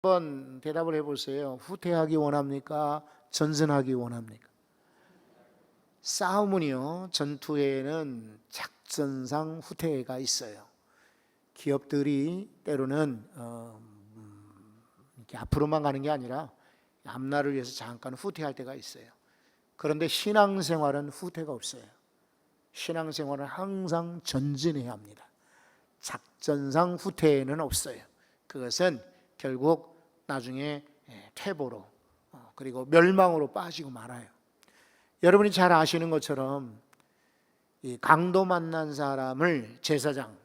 한번 대답을 해보세요. 후퇴하기 원합니까? 전진하기 원합니까? 싸움은요, 전투에는 작전상 후퇴가 있어요. 기업들이 때로는 이렇게 앞으로만 가는 게 아니라 앞날을 위해서 잠깐 후퇴할 때가 있어요. 그런데 신앙생활은 후퇴가 없어요. 신앙생활은 항상 전진해야 합니다. 작전상 후퇴는 없어요. 그것은 결국 나중에 퇴보로 그리고 멸망으로 빠지고 말아요. 여러분이 잘 아시는 것처럼 이 강도 만난 사람을 제사장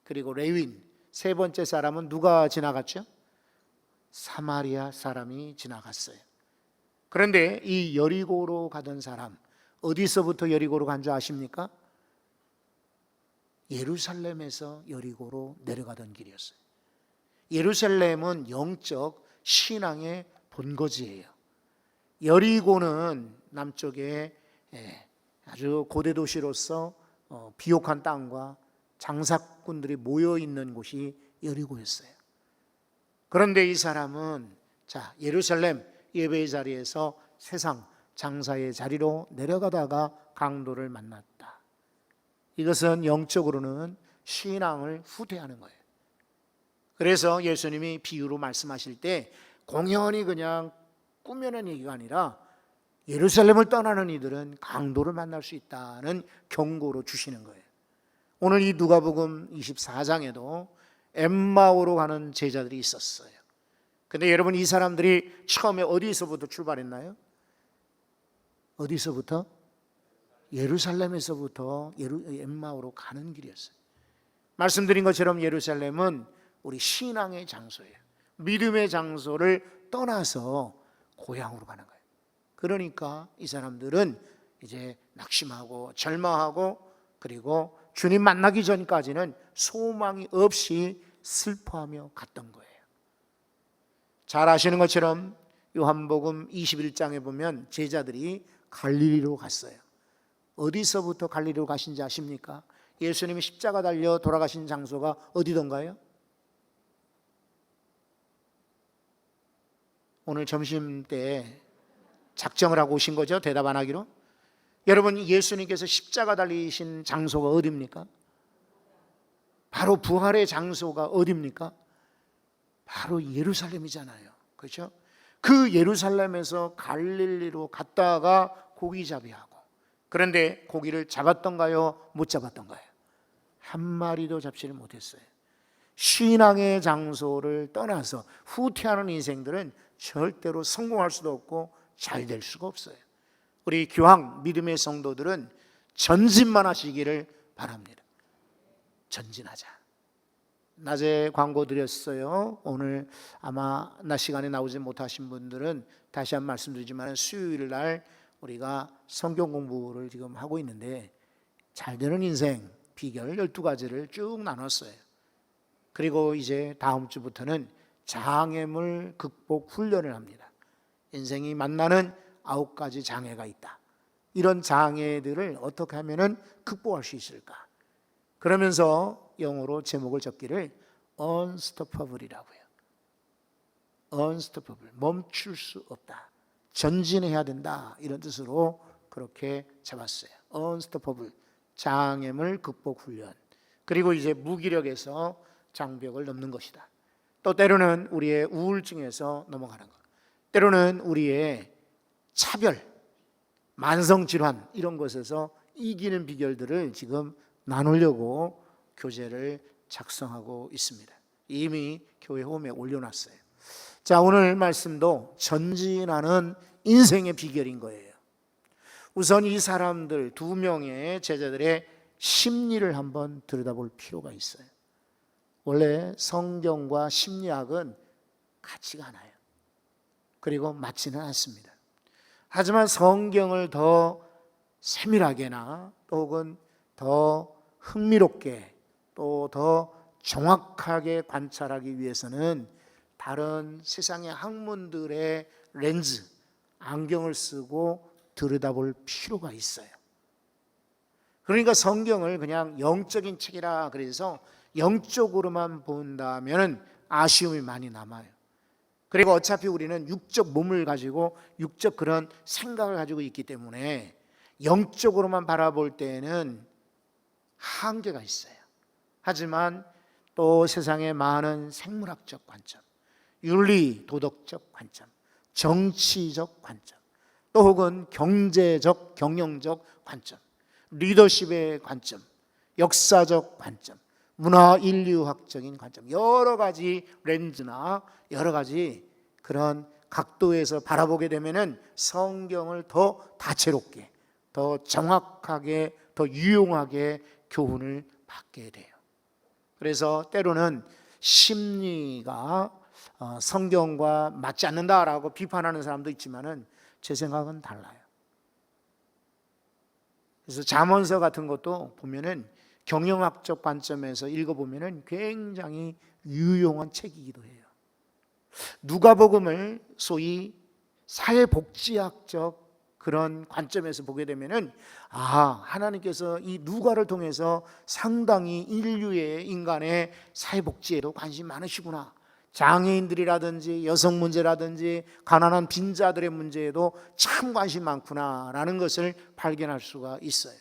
그리고 레위인 세 번째 사람은 누가 지나갔죠? 사마리아 사람이 지나갔어요. 그런데 이 여리고로 가던 사람, 어디서부터 여리고로 간 줄 아십니까? 예루살렘에서 여리고로 내려가던 길이었어요. 예루살렘은 영적 신앙의 본거지예요. 여리고는 남쪽에 아주 고대 도시로서 비옥한 땅과 장사꾼들이 모여 있는 곳이 여리고였어요. 그런데 이 사람은 예루살렘 예배의 자리에서 세상 장사의 자리로 내려가다가 강도를 만났다. 이것은 영적으로는 신앙을 후퇴하는 거예요. 그래서 예수님이 비유로 말씀하실 때 공연히 그냥 꾸며낸 얘기가 아니라 예루살렘을 떠나는 이들은 강도를 만날 수 있다는 경고로 주시는 거예요. 오늘 이 누가복음 24장에도 엠마오로 가는 제자들이 있었어요. 근데 여러분, 이 사람들이 처음에 어디서부터 출발했나요? 어디서부터? 예루살렘에서부터 엠마오로 가는 길이었어요. 말씀드린 것처럼 예루살렘은 우리 신앙의 장소예요. 믿음의 장소를 떠나서 고향으로 가는 거예요. 그러니까 이 사람들은 이제 낙심하고 절망하고 그리고 주님 만나기 전까지는 소망이 없이 슬퍼하며 갔던 거예요. 잘 아시는 것처럼 요한복음 21장에 보면 제자들이 갈릴리로 갔어요. 어디서부터 갈릴리로 가신지 아십니까? 예수님이 십자가 달려 돌아가신 장소가 어디던가요? 오늘 점심 때 작정을 하고 오신 거죠? 대답 안 하기로? 여러분, 예수님께서 십자가 달리신 장소가 어디입니까? 바로 부활의 장소가 어디입니까? 바로 예루살렘이잖아요. 그렇죠? 그 예루살렘에서 갈릴리로 갔다가 고기잡이하고, 그런데 고기를 잡았던가요? 못 잡았던가요? 한 마리도 잡지를 못했어요. 신앙의 장소를 떠나서 후퇴하는 인생들은 절대로 성공할 수도 없고 잘 될 수가 없어요. 우리 교황 믿음의 성도들은 전진만 하시기를 바랍니다. 전진하자. 낮에 광고 드렸어요. 오늘 아마 낮 시간에 나오지 못하신 분들은 다시 한 번 말씀드리지만 수요일 날 우리가 성경 공부를 지금 하고 있는데 잘 되는 인생 비결 12가지를 쭉 나눴어요. 그리고 이제 다음 주부터는 장애물 극복 훈련을 합니다. 인생이 만나는 9가지 장애가 있다. 이런 장애들을 어떻게 하면 극복할 수 있을까? 그러면서 영어로 제목을 적기를 unstoppable이라고요. unstoppable, 멈출 수 없다. 전진해야 된다. 이런 뜻으로 그렇게 잡았어요. unstoppable, 장애물 극복 훈련. 그리고 이제 무기력에서 장벽을 넘는 것이다. 또 때로는 우리의 우울증에서 넘어가는 것, 때로는 우리의 차별, 만성질환 이런 것에서 이기는 비결들을 지금 나누려고 교재를 작성하고 있습니다. 이미 교회 홈에 올려놨어요. 자, 오늘 말씀도 전진하는 인생의 비결인 거예요. 우선 이 사람들 2명의 제자들의 심리를 한번 들여다볼 필요가 있어요. 원래 성경과 심리학은 같지가 않아요. 그리고 맞지는 않습니다. 하지만 성경을 더 세밀하게나 혹은 더 흥미롭게 또 더 정확하게 관찰하기 위해서는 다른 세상의 학문들의 렌즈, 안경을 쓰고 들여다볼 필요가 있어요. 그러니까 성경을 그냥 영적인 책이라 그래서 영적으로만 본다면 아쉬움이 많이 남아요. 그리고 어차피 우리는 육적 몸을 가지고 육적 그런 생각을 가지고 있기 때문에 영적으로만 바라볼 때에는 한계가 있어요. 하지만 또 세상의 많은 생물학적 관점, 윤리 도덕적 관점, 정치적 관점, 또 혹은 경제적 경영적 관점, 리더십의 관점, 역사적 관점, 문화 인류학적인 관점, 여러 가지 렌즈나 여러 가지 그런 각도에서 바라보게 되면은 성경을 더 다채롭게, 더 정확하게, 더 유용하게 교훈을 받게 돼요. 그래서 때로는 심리가 성경과 맞지 않는다라고 비판하는 사람도 있지만은 제 생각은 달라요. 그래서 잠언서 같은 것도 보면은 경영학적 관점에서 읽어보면은 굉장히 유용한 책이기도 해요. 누가복음을 소위 사회복지학적 그런 관점에서 보게 되면은 하나님께서 이 누가를 통해서 상당히 인류의 인간의 사회복지에도 관심이 많으시구나. 장애인들이라든지 여성 문제라든지 가난한 빈자들의 문제에도 참 관심 많구나라는 것을 발견할 수가 있어요.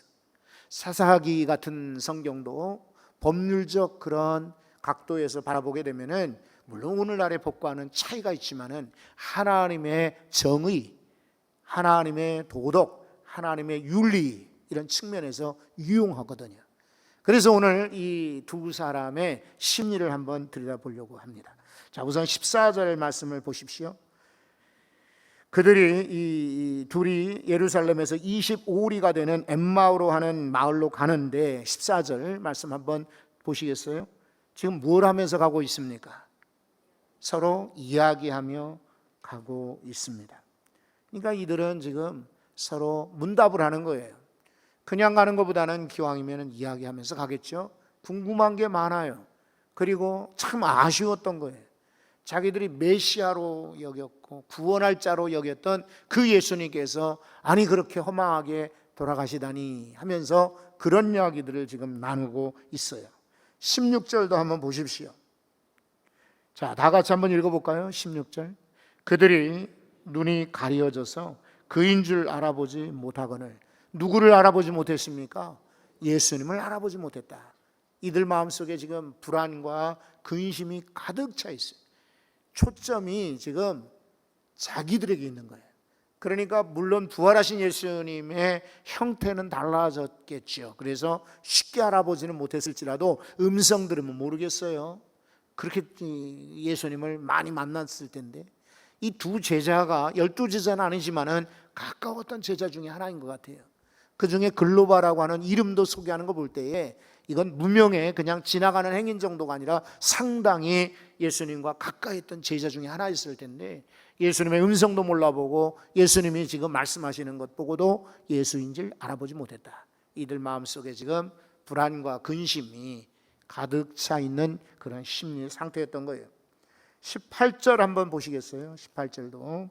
사사기 같은 성경도 법률적 그런 각도에서 바라보게 되면은 물론 오늘날의 법과는 차이가 있지만은 하나님의 정의, 하나님의 도덕, 하나님의 윤리 이런 측면에서 유용하거든요. 그래서 오늘 이 두 사람의 심리를 한번 들여다보려고 합니다. 자, 우선 14절 말씀을 보십시오. 그들이 이 둘이 예루살렘에서 25리가 되는 엠마오로 하는 마을로 가는데 14절 말씀 한번 보시겠어요? 지금 뭘 하면서 가고 있습니까? 서로 이야기하며 가고 있습니다. 그러니까 이들은 지금 서로 문답을 하는 거예요. 그냥 가는 것보다는 기왕이면 이야기하면서 가겠죠. 궁금한 게 많아요. 그리고 참 아쉬웠던 거예요. 자기들이 메시아로 여겼고 구원할 자로 여겼던 그 예수님께서 아니 그렇게 허망하게 돌아가시다니 하면서 그런 이야기들을 지금 나누고 있어요. 16절도 한번 보십시오. 자, 다 같이 한번 읽어볼까요? 16절. 그들이 눈이 가려져서 그인 줄 알아보지 못하거늘. 누구를 알아보지 못했습니까? 예수님을 알아보지 못했다. 이들 마음속에 지금 불안과 근심이 가득 차 있어요. 초점이 지금 자기들에게 있는 거예요. 그러니까 물론 부활하신 예수님의 형태는 달라졌겠죠. 그래서 쉽게 알아보지는 못했을지라도 음성 들으면 모르겠어요. 그렇게 예수님을 많이 만났을 텐데 이 두 제자가 12제자는 아니지만은 가까웠던 제자 중에 하나인 것 같아요. 그 중에 글로바라고 하는 이름도 소개하는 거 볼 때에 이건 무명의 그냥 지나가는 행인 정도가 아니라 상당히 예수님과 가까이 있던 제자 중에 하나였을 텐데 예수님의 음성도 몰라보고 예수님이 지금 말씀하시는 것 보고도 예수인 줄 알아보지 못했다. 이들 마음속에 지금 불안과 근심이 가득 차 있는 그런 심리 상태였던 거예요. 18절 한번 보시겠어요? 18절도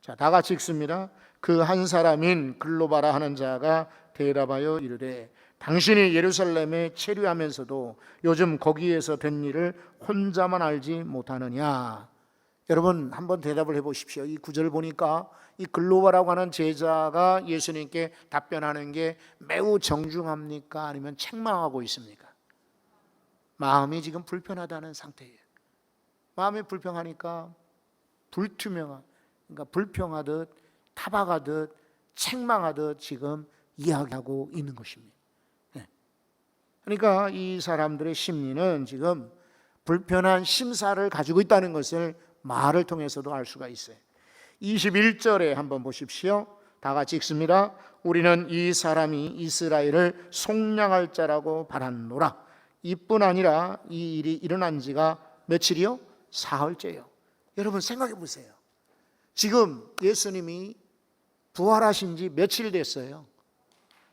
자, 다 같이 읽습니다. 그 한 사람인 글로바라 하는 자가 대답하여 이르되 당신이 예루살렘에 체류하면서도 요즘 거기에서 된 일을 혼자만 알지 못하느냐. 여러분 한번 대답을 해보십시오. 이 구절을 보니까 이 글로바라고 하는 제자가 예수님께 답변하는 게 매우 정중합니까? 아니면 책망하고 있습니까? 마음이 지금 불편하다는 상태예요. 마음이 불평하니까 불투명한, 그러니까 불평하듯 타박하듯 책망하듯 지금 이야기하고 있는 것입니다. 그러니까 이 사람들의 심리는 지금 불편한 심사를 가지고 있다는 것을 말을 통해서도 알 수가 있어요. 21절에 한번 보십시오. 다 같이 읽습니다. 우리는 이 사람이 이스라엘을 속량할 자라고 바랐노라. 이뿐 아니라 이 일이 일어난 지가 며칠이요? 사흘째요. 여러분 생각해 보세요. 지금 예수님이 부활하신 지 며칠 됐어요?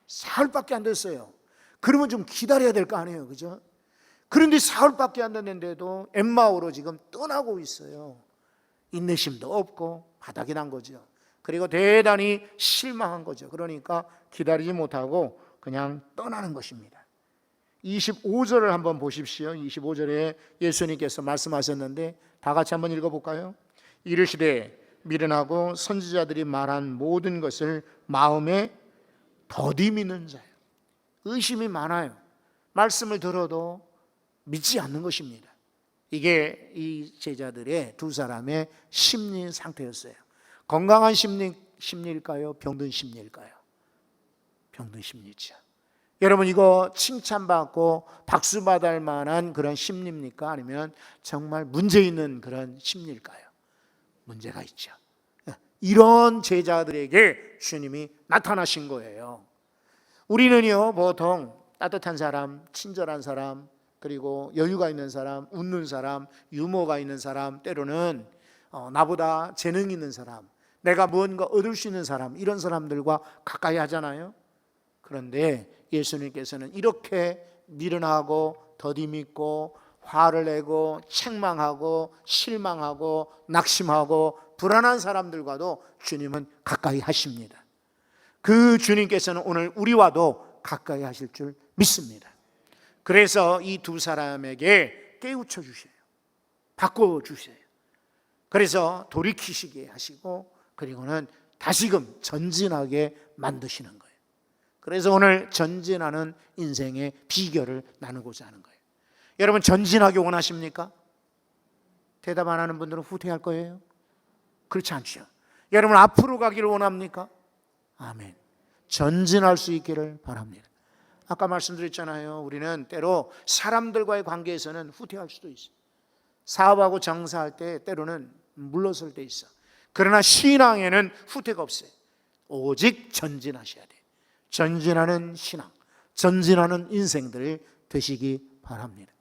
사흘밖에 안 됐어요. 그러면 좀 기다려야 될 거 아니에요, 그죠? 그런데 사흘밖에 안 됐는데도 엠마오로 지금 떠나고 있어요. 인내심도 없고 바닥이 난 거죠. 그리고 대단히 실망한 거죠. 그러니까 기다리지 못하고 그냥 떠나는 것입니다. 25절을 한번 보십시오. 25절에 예수님께서 말씀하셨는데 다 같이 한번 읽어볼까요? 이르시되 미련하고 선지자들이 말한 모든 것을 마음에 더디 믿는 자예요. 의심이 많아요. 말씀을 들어도 믿지 않는 것입니다. 이게 이 제자들의 두 사람의 심리 상태였어요. 건강한 심리일까요? 병든 심리일까요? 병든 심리죠. 여러분, 이거 칭찬받고 박수 받을 만한 그런 심리입니까? 아니면 정말 문제 있는 그런 심리일까요? 문제가 있죠. 이런 제자들에게 주님이 나타나신 거예요. 우리는요, 보통 따뜻한 사람, 친절한 사람, 그리고 여유가 있는 사람, 웃는 사람, 유머가 있는 사람, 때로는 나보다 재능 있는 사람, 내가 무언가 얻을 수 있는 사람, 이런 사람들과 가까이 하잖아요. 그런데 예수님께서는 이렇게 미련하고 더디밉고 화를 내고 책망하고 실망하고 낙심하고 불안한 사람들과도 주님은 가까이 하십니다. 그 주님께서는 오늘 우리와도 가까이 하실 줄 믿습니다. 그래서 이 두 사람에게 깨우쳐 주셔요. 바꿔 주셔요. 그래서 돌이키시게 하시고, 그리고는 다시금 전진하게 만드시는 거예요. 그래서 오늘 전진하는 인생의 비결을 나누고자 하는 거예요. 여러분, 전진하기 원하십니까? 대답 안 하는 분들은 후퇴할 거예요. 그렇지 않죠. 여러분, 앞으로 가기를 원합니까? 아멘. 전진할 수 있기를 바랍니다. 아까 말씀드렸잖아요. 우리는 때로 사람들과의 관계에서는 후퇴할 수도 있어요. 사업하고 장사할 때 때로는 물러설 때 있어. 그러나 신앙에는 후퇴가 없어요. 오직 전진하셔야 돼요. 전진하는 신앙, 전진하는 인생들 되시기 바랍니다.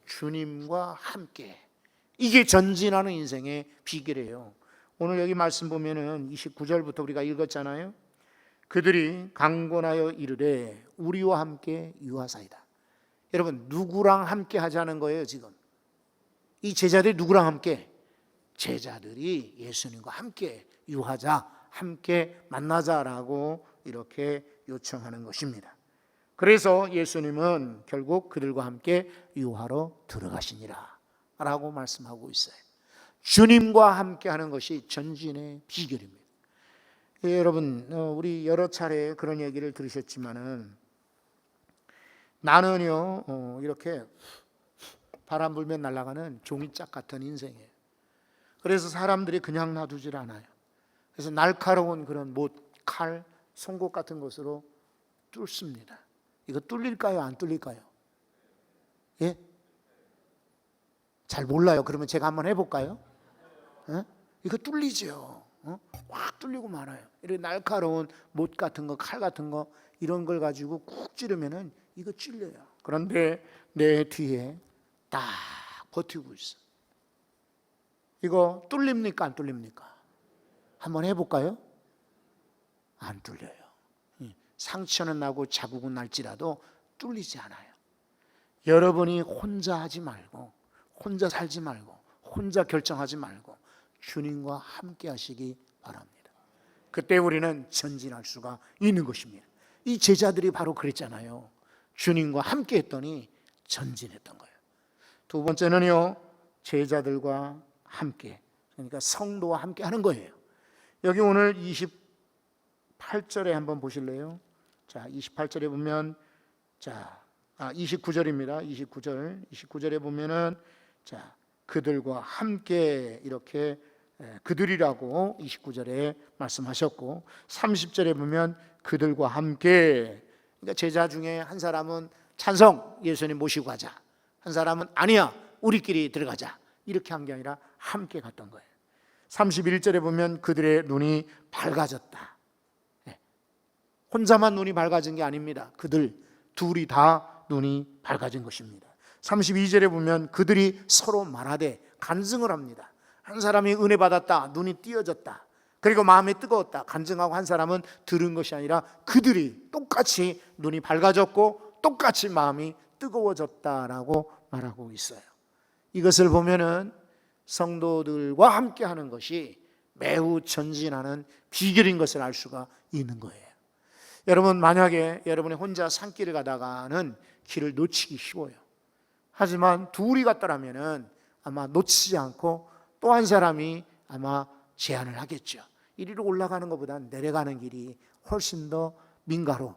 주님과 함께, 이게 전진하는 인생의 비결이에요. 오늘 여기 말씀 보면은 29절부터 우리가 읽었잖아요. 그들이 강권하여 이르되 우리와 함께 유하사이다. 여러분, 누구랑 함께 하자는 거예요? 지금 이 제자들이 누구랑 함께? 제자들이 예수님과 함께 유하자, 함께 만나자라고 이렇게 요청하는 것입니다. 그래서 예수님은 결국 그들과 함께 유하로 들어가시니라 라고 말씀하고 있어요. 주님과 함께 하는 것이 전진의 비결입니다. 예, 여러분, 우리 여러 차례 그런 얘기를 들으셨지만은 나는요, 이렇게 바람 불면 날아가는 종이짝 같은 인생이에요. 그래서 사람들이 그냥 놔두질 않아요. 그래서 날카로운 그런 못, 칼, 송곳 같은 것으로 뚫습니다. 이거 뚫릴까요? 안 뚫릴까요? 예? 잘 몰라요. 그러면 제가 한번 해볼까요? 이거 뚫리죠. 확 뚫리고 말아요. 이렇게 날카로운 못 같은 거, 칼 같은 거, 이런 걸 가지고 꾹 찌르면은 이거 찔려요. 그런데 내 뒤에 딱 버티고 있어. 이거 뚫립니까? 안 뚫립니까? 한번 해볼까요? 안 뚫려요. 상처는 나고 자국은 날지라도 뚫리지 않아요. 여러분이 혼자 하지 말고, 혼자 살지 말고, 혼자 결정하지 말고 주님과 함께 하시기 바랍니다. 그때 우리는 전진할 수가 있는 것입니다. 이 제자들이 바로 그랬잖아요. 주님과 함께 했더니 전진했던 거예요. 두 번째는요, 제자들과 함께, 그러니까 성도와 함께 하는 거예요. 여기 오늘 28절에 한번 보실래요? 자, 28절에 보면, 29절입니다. 29절에 보면은, 자, 그들과 함께, 이렇게 그들이라고 29절에 말씀하셨고, 30절에 보면 그들과 함께, 그러니까 제자 중에 한 사람은 찬성, 예수님 모시고 가자. 한 사람은 아니야, 우리끼리 들어가자. 이렇게 한 게 아니라 함께 갔던 거예요. 31절에 보면 그들의 눈이 밝아졌다. 혼자만 눈이 밝아진 게 아닙니다. 그들 둘이 다 눈이 밝아진 것입니다. 32절에 보면 그들이 서로 말하되 간증을 합니다. 한 사람이 은혜 받았다, 눈이 띄어졌다. 그리고 마음이 뜨거웠다. 간증하고 한 사람은 들은 것이 아니라 그들이 똑같이 눈이 밝아졌고 똑같이 마음이 뜨거워졌다라고 말하고 있어요. 이것을 보면은 성도들과 함께 하는 것이 매우 전진하는 비결인 것을 알 수가 있는 거예요. 여러분, 만약에 여러분이 혼자 산길을 가다가는 길을 놓치기 쉬워요. 하지만 둘이 갔더라면은 아마 놓치지 않고 또 한 사람이 아마 제안을 하겠죠. 이리로 올라가는 것보다 내려가는 길이 훨씬 더 민가로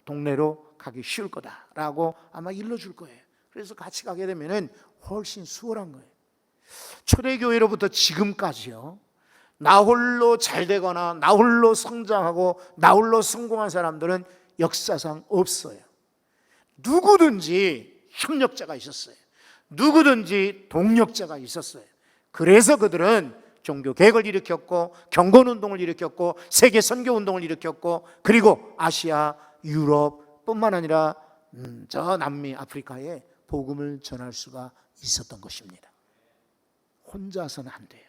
동네로 가기 쉬울 거다라고 아마 일러줄 거예요. 그래서 같이 가게 되면은 훨씬 수월한 거예요. 초대교회로부터 지금까지요, 나 홀로 잘 되거나 나 홀로 성장하고 나 홀로 성공한 사람들은 역사상 없어요. 누구든지 협력자가 있었어요. 누구든지 동력자가 있었어요. 그래서 그들은 종교 개혁을 일으켰고 경건운동을 일으켰고 세계 선교운동을 일으켰고 그리고 아시아, 유럽뿐만 아니라 저 남미, 아프리카에 복음을 전할 수가 있었던 것입니다. 혼자서는 안 돼요.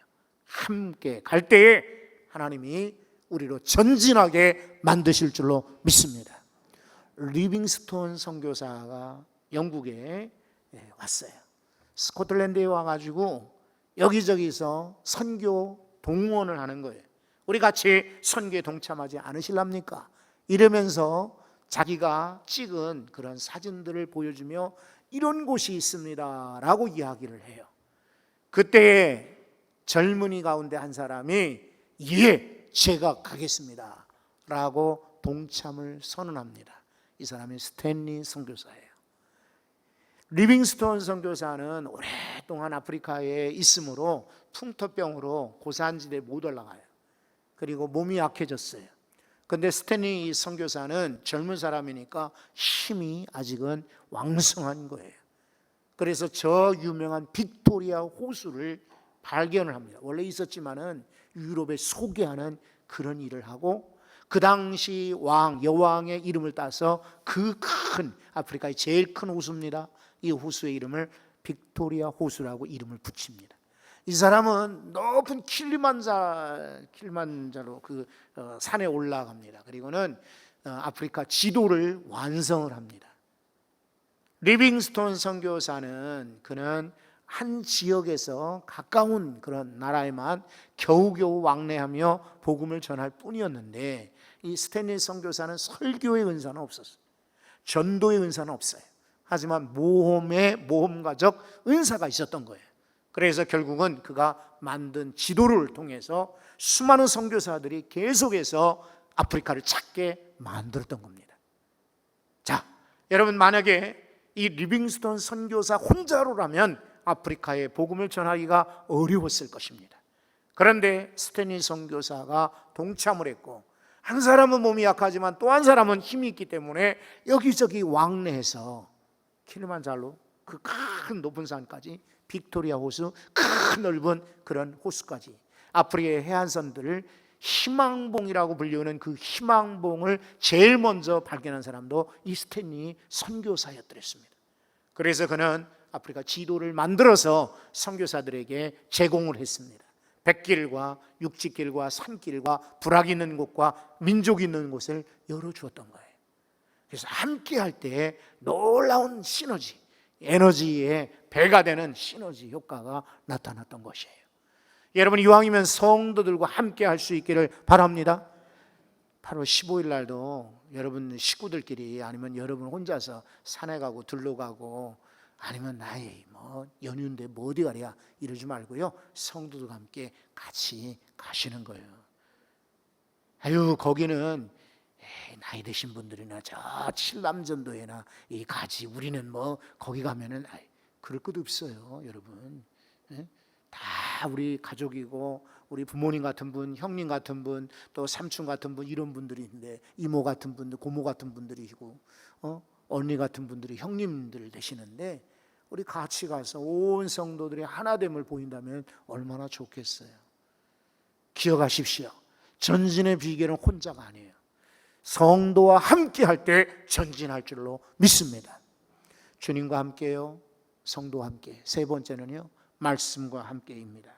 함께 갈 때에 하나님이 우리로 전진하게 만드실 줄로 믿습니다. 리빙스톤 선교사가 영국에 왔어요. 스코틀랜드에 와가지고 여기저기서 선교 동원을 하는 거예요. 우리 같이 선교에 동참하지 않으실랍니까? 이러면서 자기가 찍은 그런 사진들을 보여주며 이런 곳이 있습니다 라고 이야기를 해요. 그때에 젊은이 가운데 한 사람이 예, 제가 가겠습니다 라고 동참을 선언합니다. 이 사람이 스탠리 선교사예요. 리빙스톤 선교사는 오랫동안 아프리카에 있으므로 풍토병으로 고산지대에 못 올라가요. 그리고 몸이 약해졌어요. 그런데 스탠리 선교사는 젊은 사람이니까 힘이 아직은 왕성한 거예요. 그래서 저 유명한 빅토리아 호수를 발견을 합니다. 원래 있었지만은 유럽에 소개하는 그런 일을 하고 그 당시 여왕의 이름을 따서 그 큰 아프리카의 제일 큰 호수입니다. 이 호수의 이름을 빅토리아 호수라고 이름을 붙입니다. 이 사람은 높은 킬리만자로 그 산에 올라갑니다. 그리고는 아프리카 지도를 완성을 합니다. 리빙스톤 선교사는 그는 한 지역에서 가까운 그런 나라에만 겨우겨우 왕래하며 복음을 전할 뿐이었는데 이 스탠리 선교사는 설교의 은사는 없었어요. 전도의 은사는 없어요. 하지만 모험가적 은사가 있었던 거예요. 그래서 결국은 그가 만든 지도를 통해서 수많은 선교사들이 계속해서 아프리카를 찾게 만들었던 겁니다. 자, 여러분, 만약에 이 리빙스톤 선교사 혼자로라면 아프리카에 복음을 전하기가 어려웠을 것입니다. 그런데 스탠리 선교사가 동참을 했고 한 사람은 몸이 약하지만 또 한 사람은 힘이 있기 때문에 여기저기 왕래해서 킬리만자로 그 큰 높은 산까지 빅토리아 호수 큰 넓은 그런 호수까지 아프리카의 해안선들을 희망봉이라고 불리우는 그 희망봉을 제일 먼저 발견한 사람도 이 스탠리 선교사였더랬습니다. 그래서 그는 아프리카 지도를 만들어서 선교사들에게 제공을 했습니다. 백길과 육지길과 산길과 불악 있는 곳과 민족 있는 곳을 열어주었던 거예요. 그래서 함께 할 때 놀라운 시너지, 에너지의 배가 되는 시너지 효과가 나타났던 것이에요. 여러분, 이왕이면 성도들과 함께 할 수 있기를 바랍니다. 8월 15일 날도 여러분 식구들끼리 아니면 여러분 혼자서 산에 가고 들로 가고 아니면 나의 연휴인데 뭐 어디 가랴 이러지 말고요, 성도들과 함께 같이 가시는 거예요. 아유, 거기는 나이 드신 분들이나 저 칠남전도회나 이 가지 우리는 거기 가면은 그럴 것도 없어요. 여러분, 다 우리 가족이고 우리 부모님 같은 분, 형님 같은 분, 또 삼촌 같은 분, 이런 분들이 있는데 이모 같은 분들, 고모 같은 분들이고 언니 같은 분들이 형님들 되시는데 우리 같이 가서 온 성도들이 하나됨을 보인다면 얼마나 좋겠어요. 기억하십시오. 전진의 비결은 혼자가 아니에요. 성도와 함께 할 때 전진할 줄로 믿습니다. 주님과 함께요, 성도와 함께. 세 번째는요, 말씀과 함께입니다.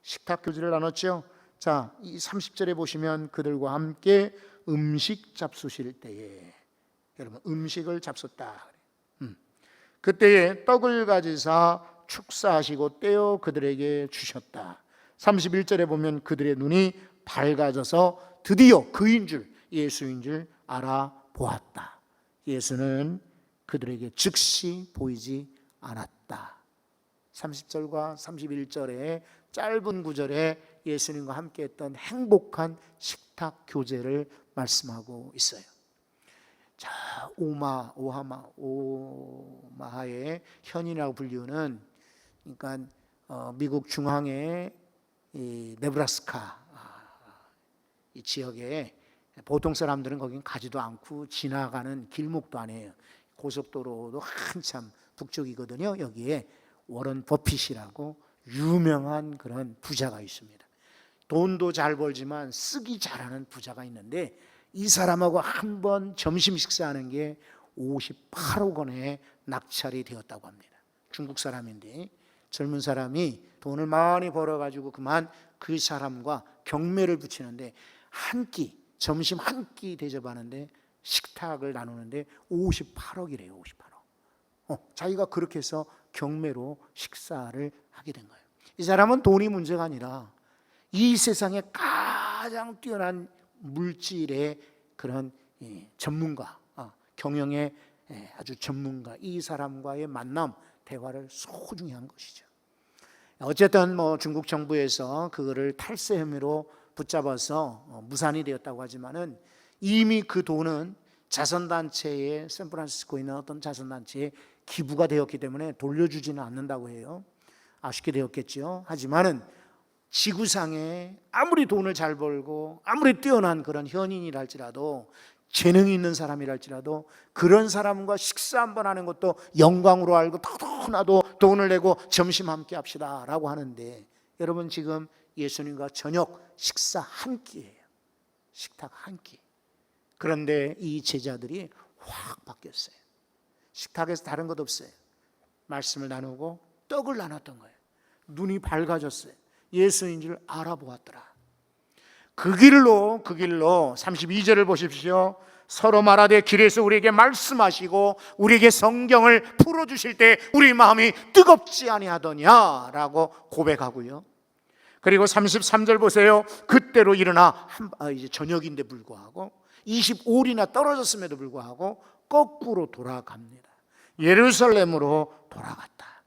식탁 교제를 나눴죠. 자, 이 30절에 보시면 그들과 함께 음식 잡수실 때에, 여러분, 음식을 잡숫다. 그때에 떡을 가지사 축사하시고 떼어 그들에게 주셨다. 31절에 보면 그들의 눈이 밝아져서 드디어 그인 줄, 예수인 줄 알아보았다. 예수는 그들에게 즉시 보이지 않았다. 30절과 31절의 짧은 구절에 예수님과 함께 했던 행복한 식탁 교제를 말씀하고 있어요. 자, 오마하의 현이라고 불리우는, 그러니까 미국 중앙의 이 네브라스카 이 지역에 보통 사람들은 거긴 가지도 않고 지나가는 길목도 아니에요. 고속도로도 한참 북쪽이거든요. 여기에 워런 버핏이라고 유명한 그런 부자가 있습니다. 돈도 잘 벌지만 쓰기 잘하는 부자가 있는데, 이 사람하고 한번 점심 식사하는 게 58억 원에 낙찰이 되었다고 합니다. 중국 사람인데 젊은 사람이 돈을 많이 벌어가지고 그만 그 사람과 경매를 붙이는데, 한 끼, 점심 한 끼 대접하는데 식탁을 나누는데 58억이래요. 58억. 자기가 그렇게 해서 경매로 식사를 하게 된 거예요. 이 사람은 돈이 문제가 아니라 이 세상에 가장 뛰어난 물질의 그런 전문가, 경영의 아주 전문가, 이 사람과의 만남, 대화를 소중히 한 것이죠. 어쨌든 중국 정부에서 그거를 탈세 혐의로 붙잡아서 무산이 되었다고 하지만은, 이미 그 돈은 자선단체에, 샌프란시스코에 있는 어떤 자선단체에 기부가 되었기 때문에 돌려주지는 않는다고 해요. 아쉽게 되었겠죠. 하지만은 지구상에 아무리 돈을 잘 벌고 아무리 뛰어난 그런 현인이랄지라도, 재능이 있는 사람이랄지라도, 그런 사람과 식사 한번 하는 것도 영광으로 알고 더더나도 돈을 내고 점심 함께 합시다 라고 하는데, 여러분 지금 예수님과 저녁 식사 한 끼예요. 식탁 한 끼. 그런데 이 제자들이 확 바뀌었어요. 식탁에서 다른 것 없어요. 말씀을 나누고 떡을 나눴던 거예요. 눈이 밝아졌어요. 예수인 줄 알아보았더라. 그 길로 32절을 보십시오. 서로 말하되 길에서 우리에게 말씀하시고 우리에게 성경을 풀어주실 때 우리 마음이 뜨겁지 아니하더냐라고 고백하고요. 그리고 33절 보세요. 그때로 일어나 이제 저녁인데 불구하고 25일이나 떨어졌음에도 불구하고 거꾸로 돌아갑니다. 예루살렘으로 돌아갔다.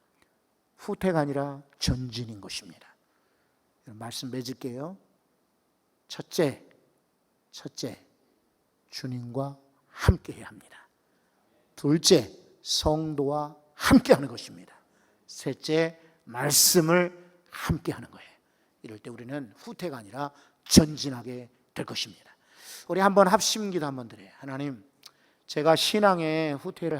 후퇴가 아니라 전진인 것입니다. 말씀 맺을게요. 첫째, 주님과 함께해야 합니다. 둘째, 성도와 함께하는 것입니다. 셋째, 말씀을 함께하는 거예요. 이럴 때 우리는 후퇴가 아니라 전진하게 될 것입니다. 우리 한번 합심기도 한번 드려요. 하나님, 제가 신앙의 후퇴를